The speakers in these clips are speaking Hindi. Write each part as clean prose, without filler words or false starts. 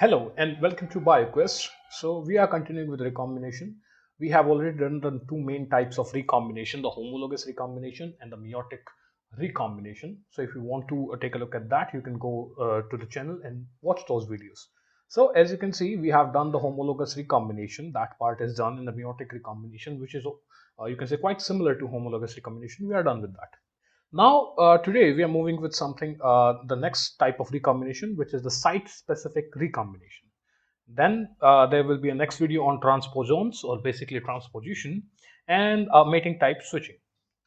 Hello and welcome to BioQuest. So we are continuing with recombination. We have already done the two main types of recombination, the homologous recombination and the meiotic recombination. So if you want to take a look at that, you can go to the channel and watch those videos. So as you can see, we have done the homologous recombination. That part is done in the meiotic recombination, which is you can say quite similar to homologous recombination. We are done with that. Now, today we are moving with something, the next type of recombination, which is the site-specific recombination. Then there will be a next video on transposons, or basically transposition, and mating type switching.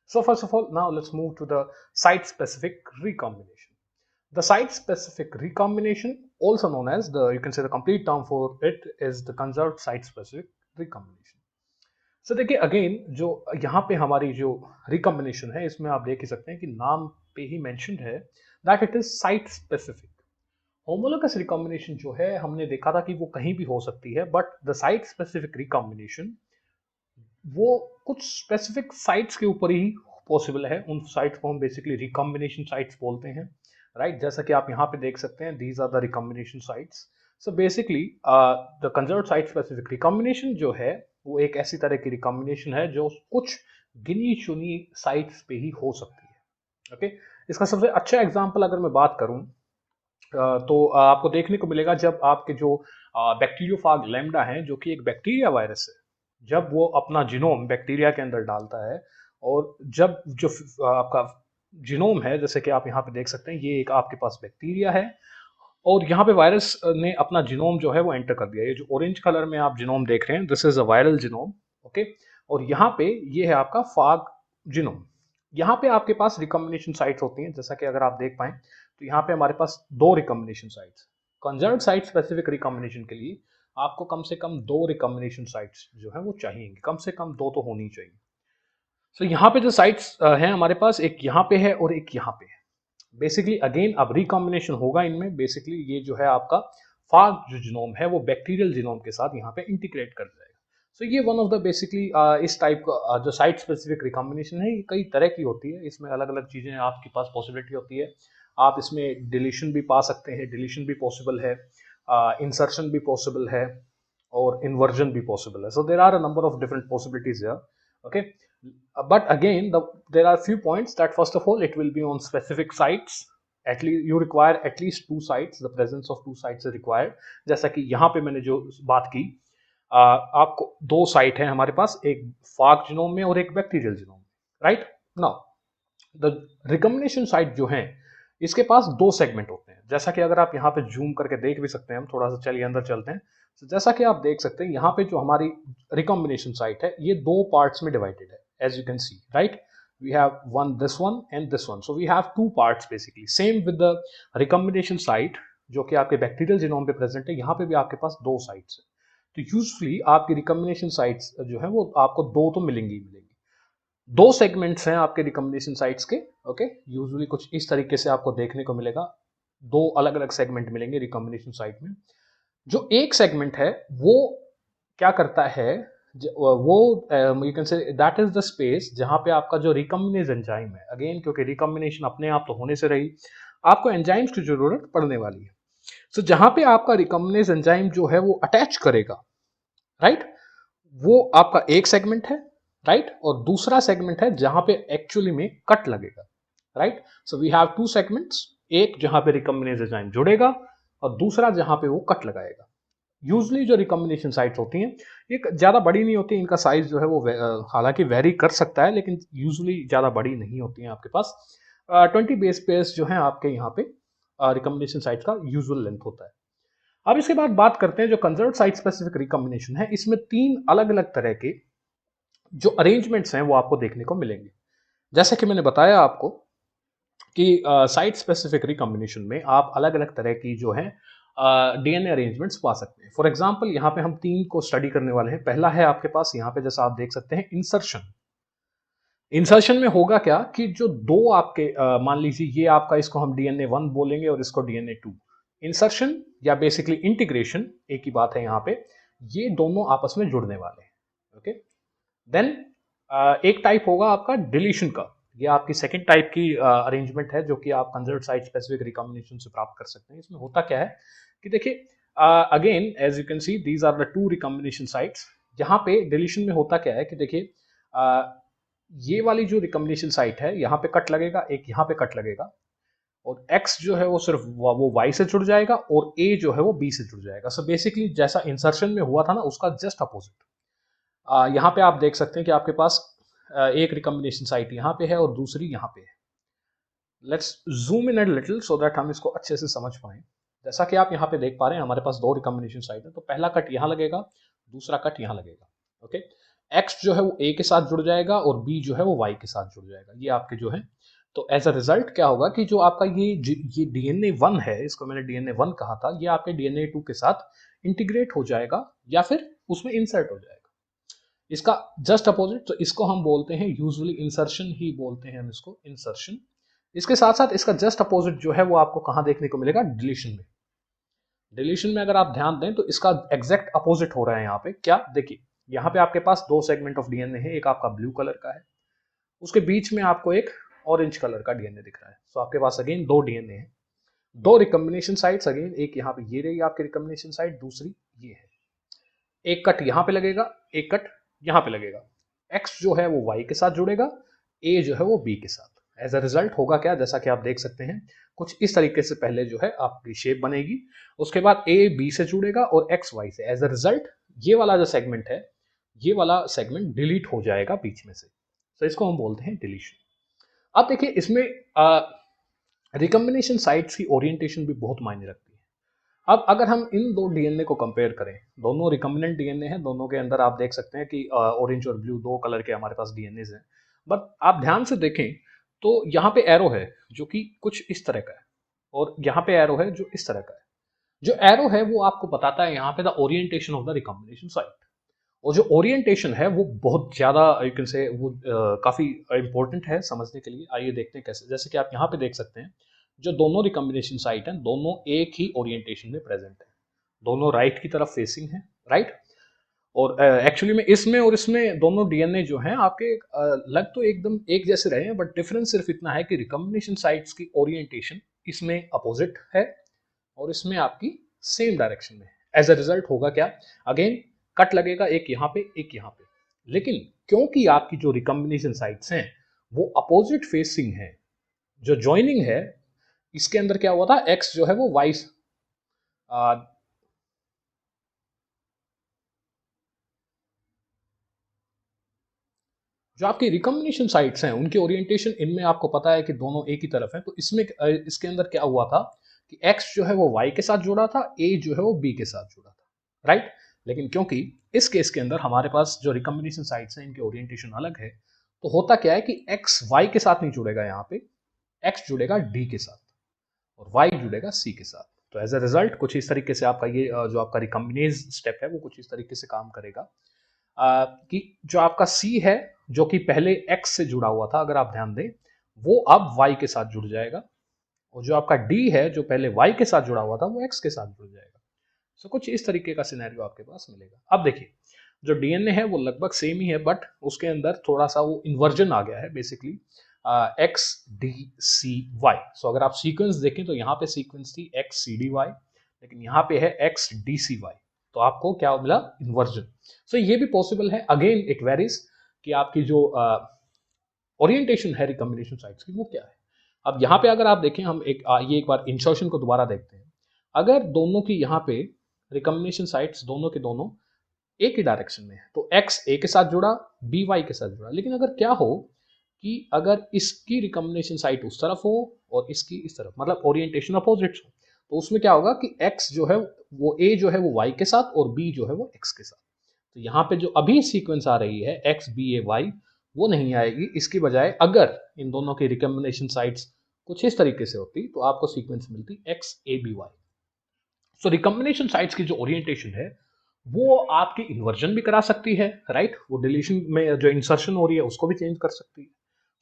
So first of all, now let's move to the site-specific recombination. The site-specific recombination, also known as you can say the complete term for it is the conserved site-specific recombination. सो देखिए अगेन जो यहाँ पे हमारी जो रिकॉम्बिनेशन है इसमें आप देख ही सकते हैं कि नाम पे ही मेंशन्ड है that it is site specific. Homologous recombination जो है हमने देखा था कि वो कहीं भी हो सकती है, but the site specific recombination वो कुछ स्पेसिफिक साइट्स के ऊपर ही पॉसिबल है। उन साइट्स को हम बेसिकली रिकॉम्बिनेशन साइट्स बोलते हैं, राइट? जैसा कि आप यहाँ पे देख सकते हैं, these are the recombination sites. So basically the conserved site specific recombination जो है वो एक ऐसी तरह की रिकॉम्बिनेशन है जो कुछ गिनी चुनी साइट्स पे ही हो सकती है। ओके, इसका सबसे अच्छा एग्जांपल अगर मैं बात करूं तो आपको देखने को मिलेगा जब आपके जो बैक्टीरियोफाग लैम्डा है, जो कि एक बैक्टीरिया वायरस है, जब वो अपना जीनोम बैक्टीरिया के अंदर डालता है और जब जो आपका जीनोम है, जैसे कि आप यहाँ पे देख सकते हैं, ये एक आपके पास बैक्टीरिया है और यहाँ पे वायरस ने अपना जीनोम जो है वो एंटर कर दिया। ये जो ऑरेंज कलर में आप जीनोम देख रहे हैं, this is a viral genome. Okay, और यहाँ पे ये है आपका फाग जीनोम। यहाँ पे आपके पास रिकॉम्बिनेशन साइट्स होती हैं, जैसा कि अगर आप देख पाए तो यहाँ पे हमारे पास दो recombination sites. Conserved site specific recombination के लिए आपको कम से कम दो रिकॉम्बिनेशन साइट्स जो है वो चाहिए, कम से कम दो तो होनी चाहिए। सो यहाँ पे जो साइट्स हैं हमारे पास, एक यहाँ पे है और एक यहाँ पे है। बेसिकली अगेन अब रिकॉम्बिनेशन होगा इनमें। बेसिकली ये जो है आपका फाग जो जीनोम है वो बैक्टीरियल जीनोम के साथ यहाँ पे इंटीग्रेट कर जाएगा। सो ये वन ऑफ द बेसिकली इस टाइप का जो साइट स्पेसिफिक रिकॉम्बिनेशन है, ये कई तरह की होती है। इसमें अलग अलग चीजें आपके पास पॉसिबिलिटी होती है। आप इसमें डिलीशन भी पा सकते हैं, डिलीशन भी पॉसिबल है, इंसर्शन भी पॉसिबल है और इन्वर्जन भी पॉसिबल है। So there are a number of different possibilities here. Okay, but again there are few points that first of all it will be on specific sites. At least you require at least two sites, the presence of two sites is required. जैसा कि यहाँ पे मैंने जो बात की, आपको दो साइट है हमारे पास, एक फाग जीनोम में और एक बैक्टीरियल जीनोम में, right? Now the recombination site जो है इसके पास दो सेगमेंट होते हैं, जैसा कि अगर आप यहाँ पे जूम करके देख भी सकते हैं। हम थोड़ा सा चलिए अंदर चलते हैं। तो जैसा कि आप देख सकते हैं यहाँ पे जो हमारी रिकॉम्बिनेशन साइट है ये दो पार्ट्स में डिवाइडेड है, as you can see, right? We have this one and this one. So we have two parts basically. Same with the recombination site जो कि आपके बैक्टीरियल जीनोम पे प्रेजेंट है, यहाँ पे भी आपके पास दो साइट्स है। तो यूजफुली आपकी रिकॉम्बिनेशन साइट्स जो है वो आपको दो तो मिलेंगी ही मिलेंगी। दो सेगमेंट्स हैं आपके रिकॉम्बिनेशन साइट्स के। ओके, यूजुअली कुछ इस तरीके से आपको देखने को मिलेगा, दो अलग अलग सेगमेंट मिलेंगे रिकॉम्बिनेशन साइट में। जो एक सेगमेंट है वो क्या करता है, वो you can say that is the space जहां पे आपका जो रिकॉम्बिनेज एंजाइम है, अगेन क्योंकि रिकॉम्बिनेशन अपने आप तो होने से रही, आपको एंजाइम्स की जरूरत पड़ने वाली है। सो जहां पे आपका रिकॉम्बिनेज एंजाइम जो है वो अटैच करेगा, राइट, वो आपका एक सेगमेंट है, राइट, और दूसरा सेगमेंट है जहां पे एक्चुअली में कट लगेगा, right? So we have two segments, एक जहां पे रिकॉम्बिनेज एंजाइम जुड़ेगा और दूसरा जहां पे वो कट लगाएगा। यूजली जो रिकॉम्बिनेशन साइट्स होती हैं ये ज़्यादा बड़ी नहीं होती, इनका साइज जो है वो हालांकि वेरी कर सकता है, लेकिन यूजली ज़्यादा बड़ी नहीं होती हैं आपके पास। 20 बेस पेयर्स जो हैं आपके यहाँ पे रिकॉम्बिनेशन साइट का यूजुअल लेंथ होता है। अब इसके बाद बात करते हैं जो कंजर्व्ड साइट स्पेसिफिक रिकॉम्बिनेशन है, इसमें तीन अलग अलग तरह के जो अरेंजमेंट्स हैं वो आपको देखने को मिलेंगे। जैसा कि मैंने बताया आपको कि साइट स्पेसिफिक रिकॉम्बिनेशन में आप अलग अलग तरह की जो है डीएनए अरेंजमेंट्स पा सकते हैं। फॉर एग्जांपल यहाँ पे हम तीन को स्टडी करने वाले हैं। पहला है आपके पास यहाँ पे, जैसा आप देख सकते हैं, इंसर्शन। इंसर्शन में होगा क्या कि जो दो आपके मान लीजिए ये आपका, इसको हम डीएनए 1 बोलेंगे और इसको डीएनए 2। इंसर्शन या बेसिकली इंटीग्रेशन एक ही बात है यहाँ पे, ये दोनों आपस में जुड़ने वाले हैं। ओके, देन एक टाइप होगा आपका डिलीशन का। ये आपकी सेकंड टाइप की अरेंजमेंट है जो कि आप कंजर्व्ड साइट स्पेसिफिक रिकॉम्बिनेशन से प्राप्त कर सकते हैं। इसमें होता क्या है कि देखिए again as you can see these are the two recombination sites. यहाँ पे डिलीशन में होता क्या है कि देखिए ये वाली जो रिकॉम्बिनेशन साइट है यहाँ पे कट लगेगा, एक यहाँ पे कट लगेगा, और x जो है वो सिर्फ वो y से जुड़ जाएगा और a जो है वो b से जुड़ जाएगा। सो बेसिकली जैसा इंसर्शन में हुआ था ना उसका जस्ट अपोजिट। यहाँ पे आप देख सकते हैं कि आपके पास एक रिकॉम्बिनेशन साइट यहाँ पे है और दूसरी यहाँ पे है। Let's zoom in a little so that हम इसको अच्छे से समझ पाए। जैसा कि आप यहाँ पे देख पा रहे हैं हमारे पास दो रिकॉम्बिनेशन साइट है, तो पहला कट यहाँ लगेगा, दूसरा कट यहाँ लगेगा। ओके, x जो है वो a के साथ जुड़ जाएगा और b जो है वो y के साथ जुड़ जाएगा। ये आपके जो है, तो एज अ रिजल्ट क्या होगा कि जो आपका ये डीएनए 1 है, इसको मैंने डीएनए 1 कहा था, ये आपके डीएनए 2 के साथ इंटीग्रेट हो जाएगा या फिर उसमें इंसर्ट हो जाएगा। इसका जस्ट अपोजिट, तो इसको हम बोलते हैं यूजुअली इंसर्शन ही बोलते हैं हम इसको, इंसर्शन। इसके साथ साथ इसका जस्ट अपोजिट जो है वो आपको कहाँ देखने को मिलेगा, डिलीशन में। डिलीशन में अगर आप ध्यान दें तो इसका एग्जैक्ट अपोजिट हो रहा है यहाँ पे। क्या, देखिए यहाँ पे आपके पास दो सेगमेंट ऑफ डीएनए है, एक आपका ब्लू कलर का है, उसके बीच में आपको एक ऑरेंज कलर का डीएनए दिख रहा है। सो आपके पास अगेन दो डीएनए है, दो रिकॉम्बिनेशन साइट्स। अगेन एक यहाँ पे ये रही आपकी रिकॉम्बिनेशन साइट, दूसरी ये है। एक कट यहाँ पे लगेगा, एक कट यहाँ पे लगेगा। एक्स जो है वो वाई के साथ जुड़ेगा, ए जो है वो बी के साथ। एज अ रिजल्ट होगा क्या, जैसा कि आप देख सकते हैं कुछ इस तरीके से पहले जो है आपकी शेप बनेगी, उसके बाद ए बी से जुड़ेगा और एक्स वाई से। एज अ रिजल्ट ये वाला जो सेगमेंट है, ये वाला सेगमेंट डिलीट हो जाएगा बीच में से। तो इसको हम बोलते हैं डिलीशन। अब देखिए इसमें रिकॉम्बिनेशन साइट्स की ओरिएंटेशन भी बहुत मायने रखती है। अब अगर हम इन दो डीएनए को कंपेयर करें, दोनों रिकॉम्बिनेंट डीएनए हैं, दोनों के अंदर आप देख सकते हैं कि ऑरेंज और ब्लू दो कलर के हमारे पास डीएनए हैं। बट आप ध्यान से देखें तो यहाँ पे एरो है जो कि कुछ इस तरह का है, और यहाँ पे एरो है जो इस तरह का है। जो एरो है वो आपको बताता है यहाँ पे the orientation of the recombination site, और जो ओरिएंटेशन है वो बहुत ज्यादा यू कैन से वो काफी इंपॉर्टेंट है समझने के लिए। आइए देखते हैं कैसे। जैसे कि आप यहाँ पे देख सकते हैं जो दोनों रिकॉम्बिनेशन साइट हैं दोनों एक ही ओरिएंटेशन में प्रेजेंट है, दोनों राइट की तरफ फेसिंग है, राइट। और एक्चुअली में इसमें और इसमें दोनों डीएनए जो हैं आपके लग तो एकदम एक जैसे रहे हैं, बट डिफरेंस सिर्फ इतना है कि रिकॉम्बिनेशन साइट्स की ओरिएंटेशन इसमें अपोजिट है और इसमें आपकी सेम डायरेक्शन में। एज अ रिजल्ट होगा क्या, अगेन कट लगेगा, एक यहाँ पे एक यहाँ पे। लेकिन क्योंकि आपकी जो रिकॉम्बिनेशन साइट्स हैं वो अपोजिट फेसिंग है, जो ज्वाइनिंग है इसके अंदर क्या हुआ था, एक्स जो है वो वाई, जो आपकी रिकॉम्बिनेशन साइट्स हैं उनके ओरिएंटेशन इनमें आपको पता है कि दोनों एक ही तरफ है। तो इसमें इसके अंदर क्या हुआ था कि x जो है वो y के साथ जुड़ा था, a जो है वो b के साथ जुड़ा था, राइट। लेकिन क्योंकि इस केस के अंदर हमारे पास जो रिकॉम्बिनेशन साइट्स हैं इनके ओरिएंटेशन अलग है, तो होता क्या है कि x y के साथ नहीं जुड़ेगा, यहाँ पे x जुड़ेगा d के साथ और y जुड़ेगा c के साथ। तो एज अ रिजल्ट कुछ इस तरीके से आपका ये जो आपका रिकॉम्बिनेज स्टेप है वो कुछ इस तरीके से काम करेगा कि जो आपका C है जो कि पहले X से जुड़ा हुआ था, अगर आप ध्यान दें, वो अब Y के साथ जुड़ जाएगा, और जो आपका D है जो पहले Y के साथ जुड़ा हुआ था वो X के साथ जुड़ जाएगा। सो कुछ इस तरीके का सिनेरियो आपके पास मिलेगा। अब देखिए जो डीएनए है वो लगभग सेम ही है, बट उसके अंदर थोड़ा सा वो इन्वर्जन आ गया है, basically X D C Y. So अगर आप सीक्वेंस देखें तो यहाँ पे सीक्वेंस थी एक्स सी डी वाई, लेकिन यहाँ पे है एक्स डी सी वाई, तो आपको क्या मिला, इन्वर्जन। सो ये भी पॉसिबल है, अगेन इट वेरीज कि आपकी जो ओरिएंटेशन है रिकॉम्बिनेशन साइट्स की वो क्या है। अब यहाँ पे अगर आप देखें, हम ये एक बार इंसर्शन को दोबारा देखते हैं। अगर दोनों की यहाँ पे रिकॉम्बिनेशन साइट्स दोनों के दोनों एक ही डायरेक्शन में है तो एक्स ए के साथ जुड़ा, बी वाई के साथ जुड़ा। लेकिन अगर क्या हो कि अगर इसकी रिकॉम्बिनेशन साइट उस तरफ हो और इसकी इस तरफ, मतलब ओरिएंटेशन अपोजिट हो, तो उसमें क्या होगा कि एक्स जो है वो ए जो है वो वाई के साथ और बी जो है वो एक्स के साथ। तो यहाँ पे जो अभी सीक्वेंस आ रही है एक्स बी ए वाई वो नहीं आएगी, इसकी बजाय अगर इन दोनों की रिकॉम्बिनेशन साइट्स कुछ इस तरीके से होती तो आपको सीक्वेंस मिलती X A B Y. So recombination sites की जो ओरिएंटेशन है वो आपकी इन्वर्जन भी करा सकती है, राइट। वो डिलीशन में जो इंसर्शन हो रही है उसको भी चेंज कर सकती है।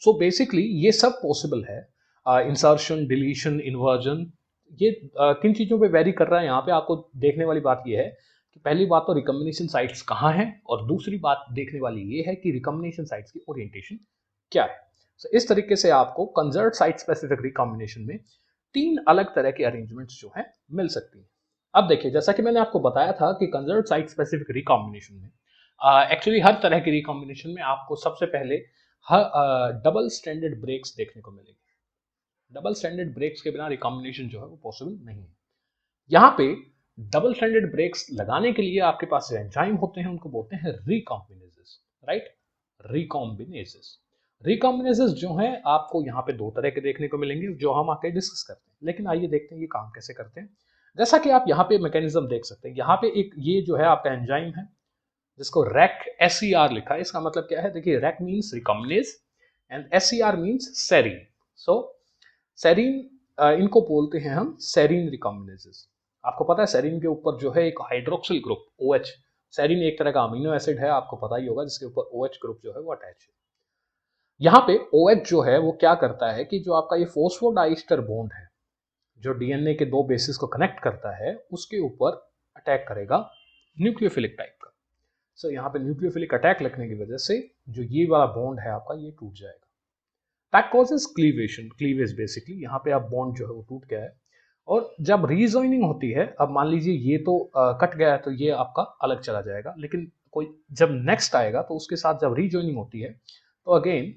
सो बेसिकली ये सब पॉसिबल है, इंसर्शन, डिलीशन, इन्वर्जन, ये किन चीज़ों पे वेरी कर रहा है। यहाँ पे आपको देखने वाली बात ये है कि पहली बात तो रिकॉम्बिनेशन साइट्स कहाँ हैं, और दूसरी बात देखने वाली ये है कि रिकॉम्बिनेशन साइट्स की ओरिएंटेशन क्या है। So, इस तरीके से आपको कंजर्व्ड साइट स्पेसिफिक रिकॉम्बिनेशन में तीन अलग तरह के अरेंजमेंट्स जो है मिल सकती हैं। अब देखिए, जैसा कि मैंने आपको बताया था कि कंजर्व्ड साइट स्पेसिफिक रिकॉम्बिनेशन में एक्चुअली हर तरह की रिकॉम्बिनेशन में आपको सबसे पहले डबल स्टैंडर्ड ब्रेक्स देखने को मिलेगी। डबल स्टैंडर्ड ब्रेक्स के बिना रिकॉम्बिनेशन जो है वो पॉसिबल नहीं है। यहाँ पे डबल स्टैंडर्ड ब्रेक्स लगाने के लिए आपके पास जो एंजाइम होते हैं उनको बोलते हैं रिकॉम्बिनेजेस, राइट? रिकॉम्बिनेजेस रिकॉम्बिनेजेस जो हैं आपको यहाँ पे दो तरह के देखने को मिलेंगे जो हम आके डिस्कस करते हैं। लेकिन आइए देखते हैं ये काम कैसे करते हैं। जैसा कि आप यहाँ पे मैकेनिज्म देख सकते हैं, यहाँ पे एक ये जो है आपका एंजाइम है जिसको रैक SER लिखा है। इसका मतलब क्या है? देखिए, rack means recombinase and SER means serine. So serine इनको बोलते हैं हम सेरीन रिकॉम्बिनेजेस। आपको पता है सेरीन के ऊपर जो है एक हाइड्रोक्सिल ग्रुप OH, सेरीन एक तरह का अमीनो एसिड है, आपको पता ही होगा, जिसके ऊपर OH ग्रुप जो है वो अटैच है। यहाँ पे OH जो है वो क्या करता है कि जो आपका ये फोस्फोडाइस्टर बॉन्ड है जो DNA के दो बेसिस को कनेक्ट करता है उसके ऊपर अटैक करेगा न्यूक्लियोफिलिक टाइप का। सो यहाँ पे न्यूक्लियोफिलिक अटैक लगने की वजह से जो ये वाला बॉन्ड है आपका ये टूट जाएगा। That causes cleavage basically. यहाँ पे अब बॉन्ड जो है वो टूट गया है और जब रीजॉइनिंग होती है, अब मान लीजिए ये तो कट गया है तो ये आपका अलग चला जाएगा, लेकिन कोई जब नेक्स्ट आएगा तो उसके साथ जब रीजॉइनिंग होती है तो अगेन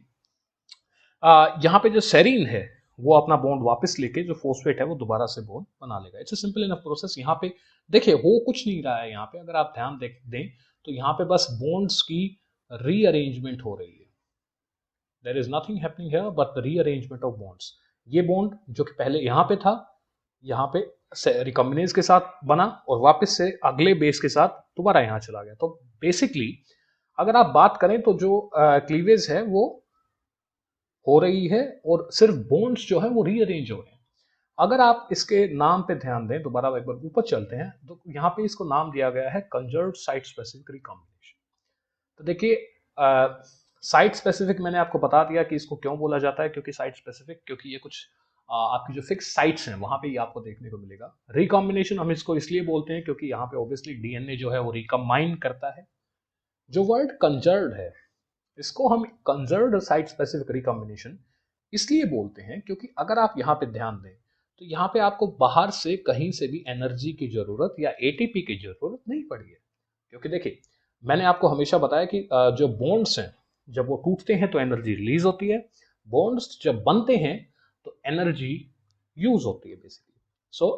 यहाँ पे जो सेरीन है वो अपना बॉन्ड वापस लेके जो फोस्फेट है वो दोबारा से बॉन्ड बना लेगा। It's a simple enough process. यहाँ पे देखिए हो कुछ नहीं रहा है। यहाँ पे अगर आप ध्यान दें तो यहाँ पे बस बॉन्ड्स की रीअरेंजमेंट हो रही है। There is nothing happening here but the rearrangement of bonds. ये बॉन्ड जो कि पहले यहाँ पे था, यहाँ पे रिकॉम्बिनेज के साथ बना और वापस से अगले बेस के साथ दोबारा यहाँ चला गया। तो बेसिकली अगर आप बात करें तो जो क्लीवेज है वो हो रही है और सिर्फ बॉन्ड्स जो है वो रीअरेंज हो रहे हैं। अगर आप इसके नाम पे ध्यान दें, दोबारा एक बार ऊपर चलते हैं, तो यहाँ पे इसको नाम दिया गया है कंजर्व्ड साइट स्पेसिफिक रिकॉम्बिनेशन। तो देखिए, साइट स्पेसिफिक मैंने आपको बता दिया कि इसको क्यों बोला जाता है, क्योंकि साइट स्पेसिफिक, क्योंकि ये कुछ आपकी जो फिक्स साइट्स हैं वहां पे ये आपको देखने को मिलेगा। रिकॉम्बिनेशन हम इसको इसलिए बोलते हैं क्योंकि यहाँ पे ऑब्वियसली DNA जो है वो रिकम्बाइन करता है। जो वर्ड कंजर्व्ड है इसको हम कंजर्व्ड साइट स्पेसिफिक रिकॉम्बिनेशन इसलिए बोलते हैं क्योंकि अगर आप यहाँ पे ध्यान दें तो यहाँ पे आपको बाहर से कहीं से भी एनर्जी की जरूरत या ATP की जरूरत नहीं पड़ी है। क्योंकि देखिए, मैंने आपको हमेशा बताया कि जो बॉन्ड्स हैं जब वो टूटते हैं तो एनर्जी रिलीज होती है, बॉन्ड्स जब बनते हैं तो एनर्जी यूज होती है बेसिकली। सो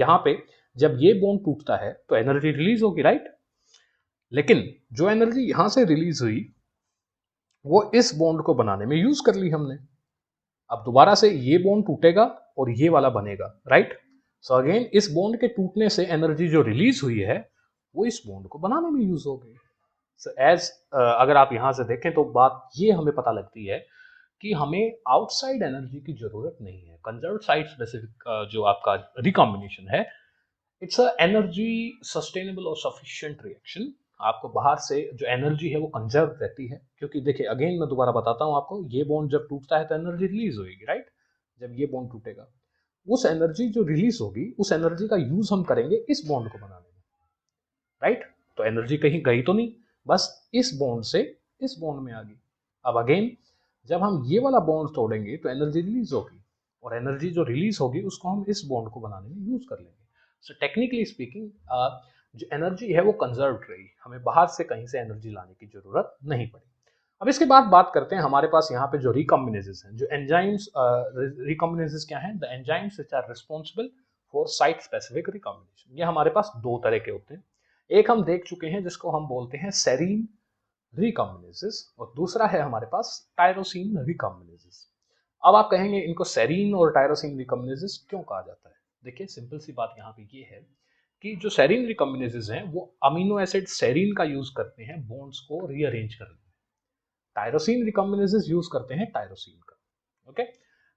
यहाँ पे जब ये बॉन्ड टूटता है तो एनर्जी रिलीज होगी, राइट? लेकिन जो एनर्जी यहाँ से रिलीज हुई वो इस बॉन्ड को बनाने में यूज कर ली हमने। अब दोबारा से ये बॉन्ड टूटेगा और ये वाला बनेगा, राइट? सो अगेन इस बॉन्ड के टूटने से एनर्जी जो रिलीज हुई है वो इस बॉन्ड को बनाने में यूज हो गई। सो अगर आप यहां से देखें तो बात ये हमें पता लगती है कि हमें आउटसाइड एनर्जी की जरूरत नहीं है। कंजर्व्ड साइट स्पेसिफिक जो आपका रिकॉम्बिनेशन है, इट्स अ एनर्जी सस्टेनेबल और सफिशिएंट रिएक्शन। आपको बाहर से जो एनर्जी है वो कंजर्व रहती है, क्योंकि देखिए अगेन मैं दोबारा बताता हूँ आपको, ये बॉन्ड जब टूटता है तो एनर्जी रिलीज होगी, राइट? जब ये बॉन्ड टूटेगा उस एनर्जी जो रिलीज होगी उस एनर्जी का यूज हम करेंगे इस बॉन्ड को बनाने में, राइट? तो एनर्जी कहीं गई तो नहीं, बस इस बॉन्ड से इस बॉन्ड में आ गई। अब अगेन जब हम ये वाला बॉन्ड तोड़ेंगे तो एनर्जी रिलीज होगी और एनर्जी जो रिलीज होगी उसको हम इस बॉन्ड को बनाने में यूज कर लेंगे। सो टेक्निकली स्पीकिंग जो एनर्जी है वो कंजर्व रही, हमें बाहर से कहीं से एनर्जी लाने की जरूरत नहीं पड़ी। अब इसके बाद बात करते हैं हमारे पास यहाँ पे जो रिकॉम्बिनेजेस हैं, जो एंजाइम्स। रिकॉम्बिनेजेस क्या हैं? The enzymes which are responsible for site specific recombination. ये हमारे पास दो तरह के होते हैं। एक हम देख चुके हैं जिसको हम बोलते हैं सेरीन रिकॉम्बिनेजेस और दूसरा है हमारे पास टायरोसिन रिकॉम्बिनेजेस। अब आप कहेंगे इनको सेरीन और टायरोसिन रिकॉम्बिनेजेस क्यों कहा जाता है? देखिए सिंपल सी बात यहाँ पे ये है कि जो सेरीन रिकॉम्बिनेजेस हैं वो अमीनो एसिड सेरीन का यूज करते हैं बॉन्ड्स को रीअरेंज करने में। टायरोसिन रिकॉम्बिनेजेस यूज करते हैं टायरोसिन का। ओके,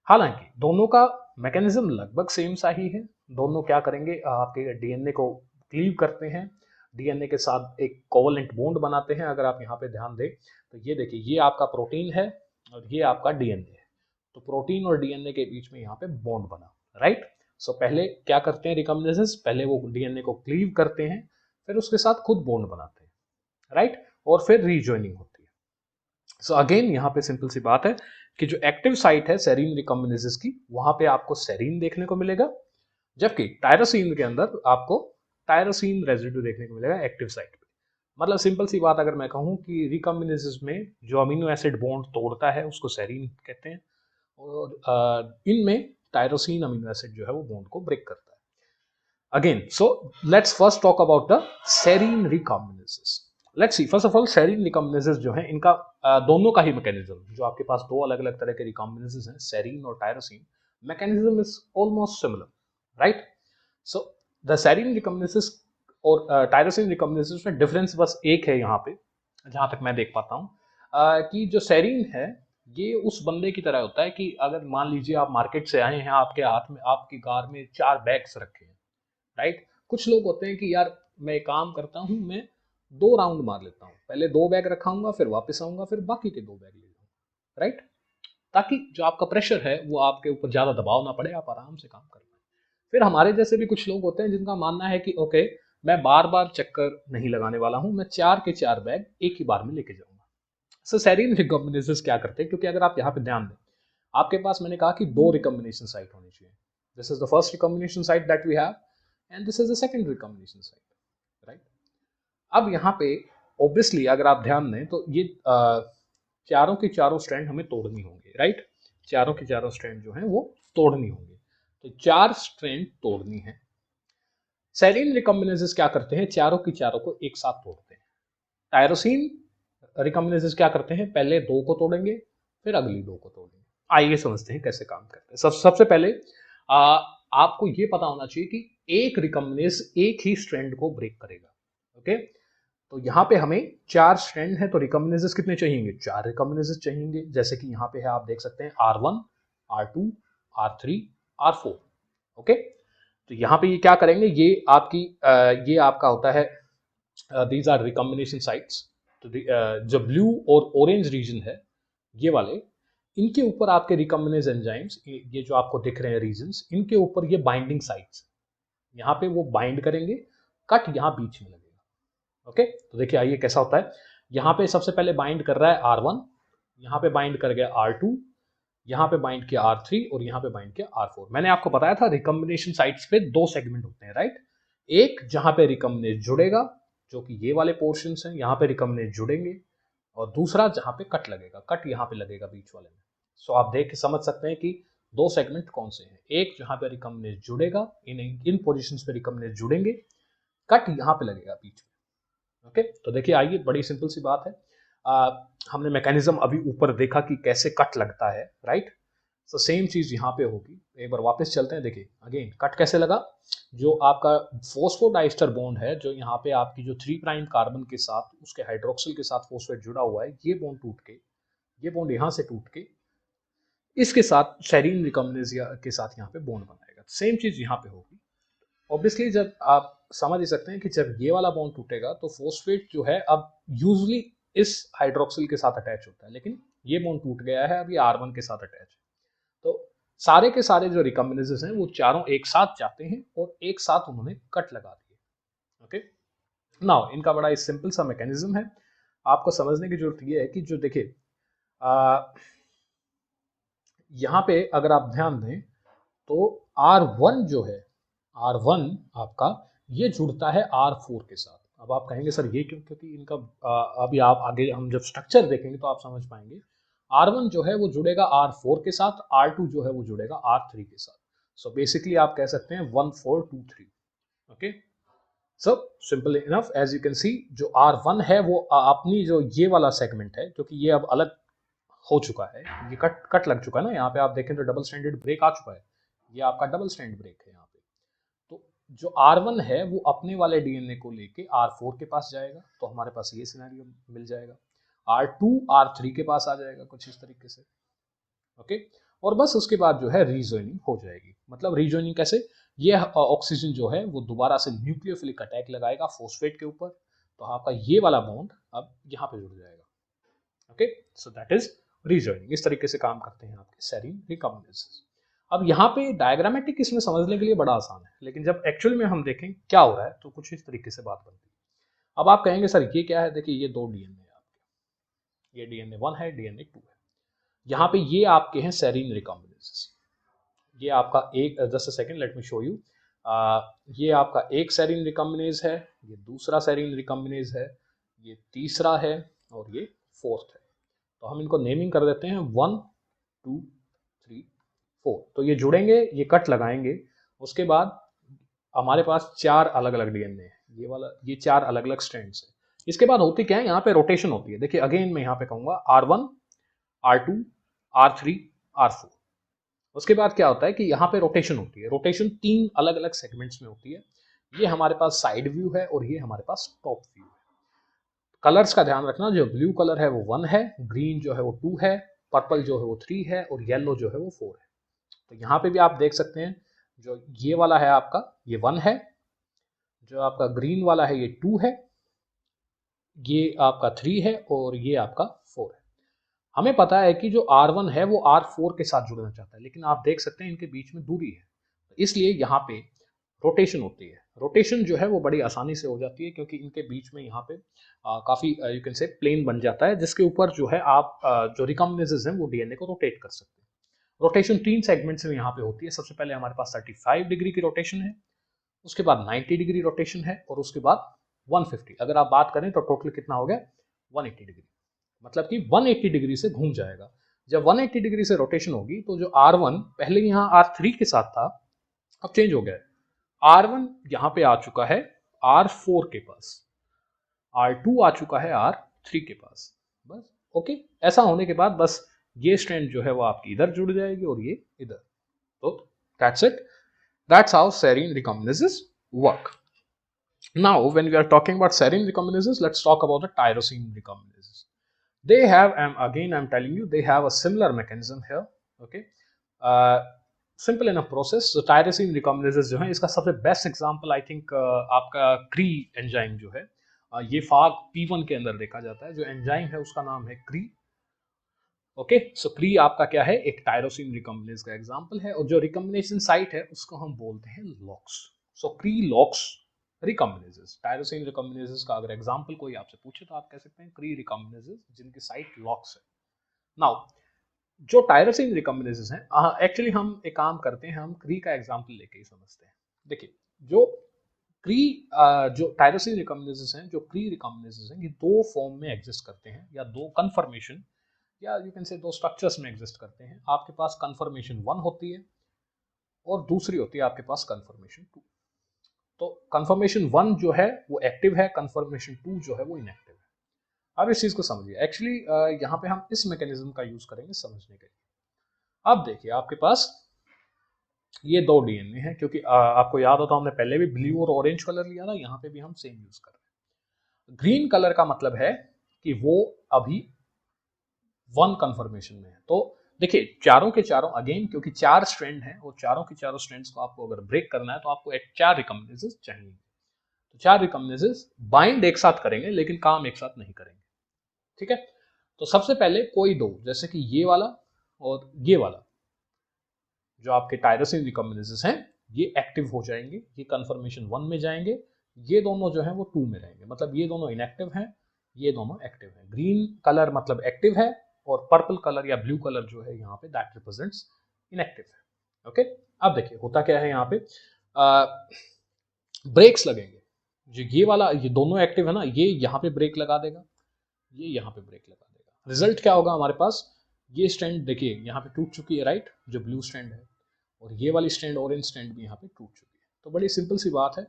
हालांकि दोनों का मैकेनिज्म लगभग सेम सा ही है। दोनों क्या करेंगे, आपके DNA को क्लीव करते हैं, DNA के साथ एक कोवलेंट बॉन्ड बनाते हैं। अगर आप यहाँ पे ध्यान दें तो ये देखिए, ये आपका प्रोटीन है और ये आपका DNA है। तो प्रोटीन और DNA के बीच में यहाँ पे बॉन्ड बना, राइट? सो पहले क्या करते हैं रिकॉम्बिनेजेस, पहले वो DNA को क्लीव करते हैं, फिर उसके साथ खुद बॉन्ड बनाते हैं, राइट? और फिर रीजॉइनिंग होती है। सो अगेन यहाँ पे सिंपल सी बात है कि जो एक्टिव साइट है सेरीन रिकॉम्बिनेजेस की, वहां पे आपको सेरीन देखने को मिलेगा जबकि टायरोसिन के अंदर आपको टायरोसिन रेजिड्यू देखने को मिलेगा एक्टिव साइट पे। मतलब सिंपल सी बात अगर मैं कहूँ कि रिकॉम्बिनेसेस में जो अमीनो एसिड बॉन्ड तोड़ता है उसको सेरीन कहते हैं, और इनमें टायरोसिन अमीनो एसिड जो है वो बॉन्ड को ब्रेक करता है। Again, so let's first talk about the serine recombinases. Let's see. First of all, serine recombinases जो है इनका दोनों का ही मैकेनिज्म, जो आपके पास दो अलग अलग तरह के रिकॉम्बिनेसेस हैं, सेरीन और tyrosine, mechanism is almost similar, right? So the serine recombinases और टायरोसिन रिकॉम्बिनेसेस में डिफरेंस बस एक है यहाँ पे, जहाँ तक मैं देख पाता हूँ, कि जो सेरीन है ये उस बंदे की तरह होता है कि अगर मान लीजिए आप मार्केट से आए हैं, आपके हाथ में, आपकी कार में 4 बैग्स रखे हैं, राइट? कुछ लोग होते हैं कि यार मैं काम करता हूँ, मैं 2 राउंड मार लेता हूँ, पहले 2 बैग रखाऊंगा, फिर वापस आऊंगा, फिर बाकी के 2 बैग ले जाऊंगा, राइट? ताकि जो आपका प्रेशर है वो आपके ऊपर ज्यादा दबाव ना पड़े, आप आराम से काम कर पाए। फिर हमारे जैसे भी कुछ लोग होते हैं जिनका मानना है कि ओके, मैं बार बार चक्कर नहीं लगाने वाला हूं, मैं 4 के 4 बैग एक ही बार में लेके जाऊंगा। सो सेरीन रिकॉम्बिनेसेस क्या करते हैं, क्योंकि अगर आप यहाँ पे ध्यान दें, आपके पास मैंने कहा कि 2 रिकॉम्बिनेशन साइट होनी चाहिए। This is the first recombination site that we have, and this is the second recombination site, right? अब यहाँ पे ऑब्वियसली अगर आप ध्यान दें तो ये चारों के चारों स्ट्रैंड हमें तोड़नी होंगे, राइट? चारों के चारों स्ट्रैंड जो हैं वो तोड़नी होंगी, तो 4 स्ट्रैंड तोड़नी है। सेरीन रिकॉम्बिनेसेस क्या करते हैं, चारों की चारों को एक साथ तोड़ते हैं। टायरोसिन रिकॉम्बिनेसेस क्या करते हैं, पहले 2 को तोड़ेंगे, फिर अगली 2 को तोड़ेंगे। आइए समझते हैं कैसे काम करते हैं। सबसे पहले आ, आपको ये पता होना चाहिए कि एक रिकॉम्बिनेस एक ही स्ट्रैंड को ब्रेक करेगा, ओके? तो यहाँ पे हमें 4 स्ट्रैंड है, तो रिकॉम्बिनेसेस कितने चाहिए, 4 रिकॉम्बिनेसेस चाहिए। जैसे कि यहाँ पे है, आप देख सकते हैं R1, R2, R3, R4, okay? तो यहाँ पे ये क्या करेंगे, ये आपकी ये आपका होता है, दीज आर रिकॉम्बिनेशन साइट्स। तो जो ब्लू और ऑरेंज रीजन है, ये वाले, इनके ऊपर आपके रिकॉम्बिनेज एंजाइम्स, ये जो आपको दिख रहे हैं रीजन्स, इनके ऊपर ये बाइंडिंग साइट्स, यहाँ पे वो बाइंड करेंगे, कट यहाँ बीच में लगेगा, ओके? तो देखिए आइए कैसा होता है। यहाँ पे सबसे पहले बाइंड कर रहा है R1, यहाँ पे बाइंड कर गया R2, यहाँ पे बाइंड किया R3, और यहाँ पे बाइंड किया R4। मैंने आपको बताया था रिकॉम्बिनेशन साइट्स पे 2 सेगमेंट होते हैं, राइट? एक जहाँ पे रिकॉम्बिनेज जुड़ेगा, जो कि ये वाले पोर्शंस हैं, यहाँ पे रिकॉम्बिनेज जुड़ेंगे, और दूसरा जहाँ पे कट लगेगा, कट यहाँ पे लगेगा बीच वाले में। सो आप देख के समझ सकते हैं कि 2 सेगमेंट कौन से हैं। एक जहाँ पे रिकॉम्बिनेज जुड़ेगा, इन पोजिशन पे रिकॉम्बिनेज जुड़ेंगे, कट यहाँ पे लगेगा बीच में, ओके? तो देखिए आइए, बड़ी सिंपल सी बात है। हमने मैकेनिज्म अभी ऊपर देखा कि कैसे कट लगता है, राइट? तो सेम चीज यहाँ पे होगी। एक बार वापस चलते हैं, देखिए अगेन कट कैसे लगा। जो आपका फोस्फोडाइस्टर बॉन्ड है, जो यहाँ पे आपकी जो 3 प्राइम कार्बन के साथ उसके हाइड्रोक्सिल के साथ फोस्फेट जुड़ा हुआ है, ये बॉन्ड टूट के, ये बॉन्ड यहाँ से टूट के इसके साथ सेरीन रिकॉम्बिनेज के साथ यहाँ पे बॉन्ड बनाएगा। सेम चीज यहाँ पे होगी। ऑब्वियसली जब आप समझ ही सकते हैं कि जब ये वाला बॉन्ड टूटेगा तो फोस्फेट जो है अब यूजली इस हाइड्रोक्सिल के साथ अटैच होता है, लेकिन ये बॉन्ड टूट गया है, अब ये R1 के साथ अटैच है। तो सारे के सारे जो रिकॉम्बिनेसेस हैं वो चारों एक साथ जाते हैं और एक साथ उन्होंने कट लगा दिए, ओके? नाउ इनका बड़ा सिंपल सा मैकेनिज्म है। आपको समझने की जरूरत ये है कि जो देखिए यहाँ पे अगर आप ध्यान दें तो R1 जो है, R1 आपका ये जुड़ता है R4 के साथ। अब आप कहेंगे सर ये क्यों, क्योंकि इनका अभी आप आगे हम जब स्ट्रक्चर देखेंगे तो आप समझ पाएंगे। R1 जो है वो जुड़ेगा R4 के साथ, R2 जो है वो जुड़ेगा R3 के साथ। सो बेसिकली आप कह सकते हैं 1 4 2 3, okay? So simple enough, as you can see, जो R1 है वो अपनी जो ये वाला सेगमेंट है, क्योंकि ये अब अलग हो चुका है, ये कट लग चुका है ना, यहाँ पे आप देखें तो डबल स्टैंडर्ड ब्रेक आ चुका है, ये आपका डबल स्टैंड ब्रेक है यहाँ पे। तो जो R1 है वो अपने वाले डीएनए को लेके R4 के पास जाएगा, तो हमारे पास ये सिनेरियो मिल जाएगा। R2 R3 के पास आ जाएगा कुछ इस तरीके से, ओके? और बस उसके बाद जो है रीजॉइनिंग हो जाएगी। मतलब रीजॉइनिंग कैसे, ये ऑक्सीजन जो है वो दोबारा से न्यूक्लियोफिलिक अटैक लगाएगा फॉस्फेट के ऊपर, तो आपका ये वाला बॉन्ड अब यहाँ पे जुड़ जाएगा, okay? So that is rejoining. इस तरीके से काम करते हैं आपके सेरीन रिकॉम्बिनेसेस। अब यहाँ पे डायग्रामेटिक इसमें समझने के लिए बड़ा आसान है, लेकिन जब एक्चुअल में हम देखें क्या हो रहा है तो कुछ इस तरीके से बात बनती है। अब आप कहेंगे सर ये क्या है, देखिए ये 2 डीएनए है आपके, ये डीएनए 1 है, डीएनए 2 है। यहाँ पे ये आपके हैं सेरीन रिकॉम्बिनेसेस। ये आपका एक, just a second, let me show you. ये आपका एक सेरीन रिकॉम्बिनेज है, ये दूसरा सेरीन रिकॉम्बिनेज है, ये तीसरा है और ये फोर्थ है। तो हम इनको नेमिंग कर देते हैं 1 2 3 4। तो ये जुड़ेंगे, ये कट लगाएंगे, उसके बाद हमारे पास 4 अलग अलग डीएनए है, ये वाला, ये 4 अलग अलग स्ट्रैंड्स है। इसके बाद होती क्या है, यहाँ पे रोटेशन होती है। देखिए अगेन मैं यहाँ पे कहूंगा R1 R2 R3 R4। उसके बाद क्या होता है कि यहाँ पे रोटेशन होती है। रोटेशन 3 अलग अलग सेगमेंट्स में होती है। ये हमारे पास साइड व्यू है और ये हमारे पास टॉप व्यू है। कलर्स का ध्यान रखना, जो ब्लू कलर है वो 1 है, ग्रीन जो है वो 2 है, पर्पल जो है वो 3 है और येलो जो है वो 4 है। तो यहाँ पे भी आप देख सकते हैं, जो ये वाला है आपका ये 1 है, जो आपका ग्रीन वाला है ये 2 है, ये आपका 3 है और ये आपका 4 है। हमें पता है कि जो R1 है वो R4 के साथ जुड़ना चाहता है, लेकिन आप देख सकते हैं इनके बीच में दूरी है, इसलिए यहाँ पे रोटेशन होती है। रोटेशन जो है वो बड़ी आसानी से हो जाती है क्योंकि इनके बीच में यहाँ पे काफ़ी यू कैन से प्लेन बन जाता है, जिसके ऊपर जो है आप जो रिकॉम्बिनेजेस हैं वो डीएनए को रोटेट कर सकते हैं। रोटेशन 3 सेगमेंट्स में यहाँ पे होती है। सबसे पहले हमारे पास 35 डिग्री की रोटेशन है, उसके बाद 90 डिग्री रोटेशन है और उसके बाद 150। अगर आप बात करें तो टोटल कितना हो गया, 180 डिग्री। मतलब कि 180 डिग्री से घूम जाएगा। जब 180 डिग्री से रोटेशन होगी तो जो R1 पहले यहाँ R3 के साथ था, अब चेंज हो गया है। R1 यहाँ पे आ चुका है R4 के पास, R2 आ चुका है R3 के पास। बस ओके, ऐसा होने के बाद बस ये स्ट्रैंड जो है वो आपकी इधर जुड़ जाएगी और ये इधर। तो that's it, that's how serine recombinases work. Now, when we are talking about serine recombinases, let's talk about the tyrosine recombinases. They have, again I'm telling you, they have a similar mechanism here. Okay, simple enough process. So tyrosine recombinases जो है, इसका सबसे बेस्ट एग्जांपल आई थिंक आपका क्री एंजाइम जो है, ये फाग P1 के अंदर देखा जाता है। जो एंजाइम है उसका नाम है क्री। ओके, सो क्री आपका क्या है, एक टायरोसिन रिकॉम्बिनेज का एग्जांपल है और जो रिकॉम्बिनेशन साइट है उसको हम बोलते हैं लॉक्स। सो क्री लॉक्स रिकॉम्बिनेजेस, टायरोसिन रिकॉम्बिनेजेस का अगर एग्जांपल कोई आपसे पूछे तो आप कह सकते हैं क्री रिकॉम्बिनेजेस जिनकी साइट लॉक्स है। नाउ जो टायरोसिन रिकॉम्बिनेजेस हैं, एक्चुअली हम एक काम करते हैं, हम क्री का एग्जांपल लेके ही समझते हैं। देखिए जो क्री जो टायरोसिन रिकॉम्बिनेजेस हैं, जो क्री रिकॉम्बिनेजेस हैं, ये दो फॉर्म में एग्जिस्ट करते हैं या दो कन्फर्मेशन या यू कैन से दो स्ट्रक्चर्स में एग्जिस्ट करते हैं। आपके पास कन्फर्मेशन 1 होती है और दूसरी होती है आपके पास कन्फर्मेशन 2। तो कन्फर्मेशन 1 जो है वो एक्टिव है, कन्फर्मेशन 2 जो है वो इनएक्टिव है। अब इस चीज को समझिए, एक्चुअली यहाँ पे हम इस मैकेनिज्म का यूज करेंगे समझने के लिए। अब देखिए आपके पास ये दो डीएनए हैं, क्योंकि आपको याद हो तो हमने पहले भी ब्लू और ऑरेंज कलर लिया था, यहाँ पे भी हम सेम यूज कर रहे हैं। ग्रीन कलर का मतलब है कि वो अभी 1 कन्फर्मेशन में है। तो देखिए चारों के चारों अगेन, क्योंकि 4 स्ट्रैंड हैं और चारों के चारों स्ट्रैंड्स को आपको अगर ब्रेक करना है तो आपको 4 रिकॉम्बिनेजेस चाहिए। तो 4 रिकॉम्बिनेजेस बाइंड एक साथ करेंगे लेकिन काम एक साथ नहीं करेंगे। ठीक है, तो सबसे पहले कोई दो, जैसे कि ये वाला और ये वाला, जो आपके टायरोसिन रिकॉम्बिनेजेस हैं, ये एक्टिव हो जाएंगे, ये कन्फर्मेशन 1 में जाएंगे। ये दोनों जो है वो 2 में रहेंगे, मतलब ये दोनों इनएक्टिव हैं, ये दोनों एक्टिव हैं। ग्रीन कलर मतलब एक्टिव है और पर्पल कलर या ब्लू कलर जो है यहाँ पे दैट रिप्रेजेंट्स इनएक्टिव है। ओके, अब देखिए होता क्या है, यहाँ पे ब्रेक्स लगेंगे। जो ये वाला, ये दोनों एक्टिव है ना, ये यहाँ पे ब्रेक लगा देगा, ये यहाँ पे ब्रेक लगा देगा। रिजल्ट क्या होगा हमारे पास, ये स्ट्रैंड देखिए यहाँ पे टूट चुकी है, राइट, जो ब्लू स्ट्रैंड है, और ये वाली स्ट्रैंड ऑरेंज स्ट्रैंड भी यहाँ पे टूट चुकी है। तो बड़ी सिंपल सी बात है,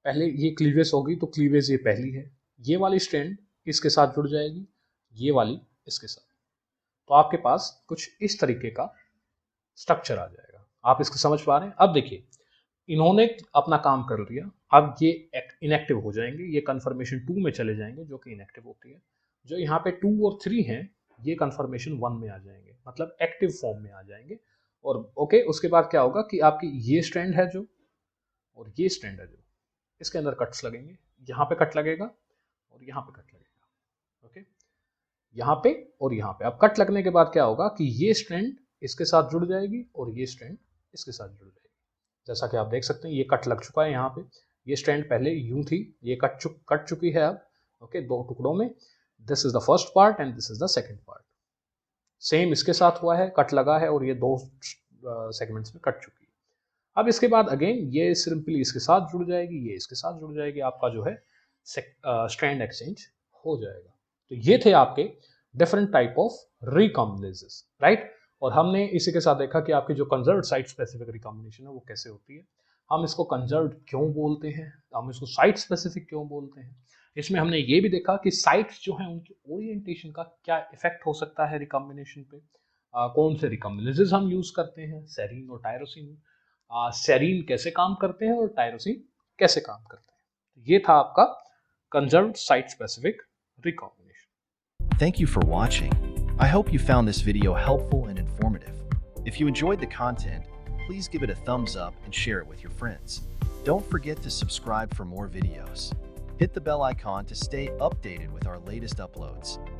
पहले ये क्लीवेज होगी तो क्लीवेज ये पहली है, ये वाली स्ट्रैंड इसके साथ जुड़ जाएगी, ये वाली इसके साथ। तो आपके पास कुछ इस तरीके का स्ट्रक्चर आ जाएगा। आप इसको समझ पा रहे हैं? अब देखिए इन्होंने अपना काम कर लिया, अब ये इनएक्टिव हो जाएंगे, ये कन्फर्मेशन 2 में चले जाएंगे जो कि इनएक्टिव होती है। जो यहाँ पे 2 और 3 हैं ये कन्फर्मेशन 1 में आ जाएंगे, मतलब एक्टिव फॉर्म में आ जाएंगे। और ओके, उसके बाद क्या होगा कि आपकी ये स्ट्रैंड है जो, और ये स्ट्रैंड है जो, इसके अंदर कट्स लगेंगे। यहाँ पे कट लगेगा और यहाँ पे कट लगेगा। ओके, यहाँ पे और यहाँ पे। अब कट लगने के बाद क्या होगा कि ये स्ट्रैंड इसके साथ जुड़ जाएगी और ये स्ट्रैंड इसके साथ जुड़ जाएगी। जैसा कि आप देख सकते हैं ये कट लग चुका है यहाँ पे, ये स्ट्रैंड पहले यूं थी, ये कट चुकी है अब। ओके, दो टुकड़ों में, this is the first part and this is the second part. Same इसके साथ हुआ है, कट लगा है और ये दो सेगमेंट्स में कट चुकी है। अब इसके बाद अगेन ये सिंपली इसके साथ जुड़ जाएगी, ये इसके साथ जुड़ जाएगी, आपका जो है स्ट्रैंड एक्सचेंज हो जाएगा। तो ये थे आपके डिफरेंट टाइप ऑफ रिकॉम्बिनेजेस, राइट। और हमने इसी के साथ देखा कि आपकी जो कंजर्व्ड साइट स्पेसिफिक रिकॉम्बिनेशन है वो कैसे होती है, हम इसको कंजर्व्ड क्यों बोलते हैं, हम इसको साइट स्पेसिफिक क्यों बोलते हैं। इसमें हमने ये भी देखा कि साइट्स जो हैं उनकी ओरिएंटेशन का क्या इफेक्ट हो सकता है रिकॉम्बिनेशन पे, कौन से रिकॉम्बिनेजेस हम यूज करते हैं, सेरीन और टायरोसिन, सेरीन कैसे काम करते हैं और टायरोसिन कैसे काम करते हैं। ये था आपका conserved site specific recombination. Thank you for watching. I hope you found this video helpful and informative. If you enjoyed the content, please give it a thumbs up and share it with your friends. Don't forget to subscribe for more videos. Hit the bell icon to stay updated with our latest uploads.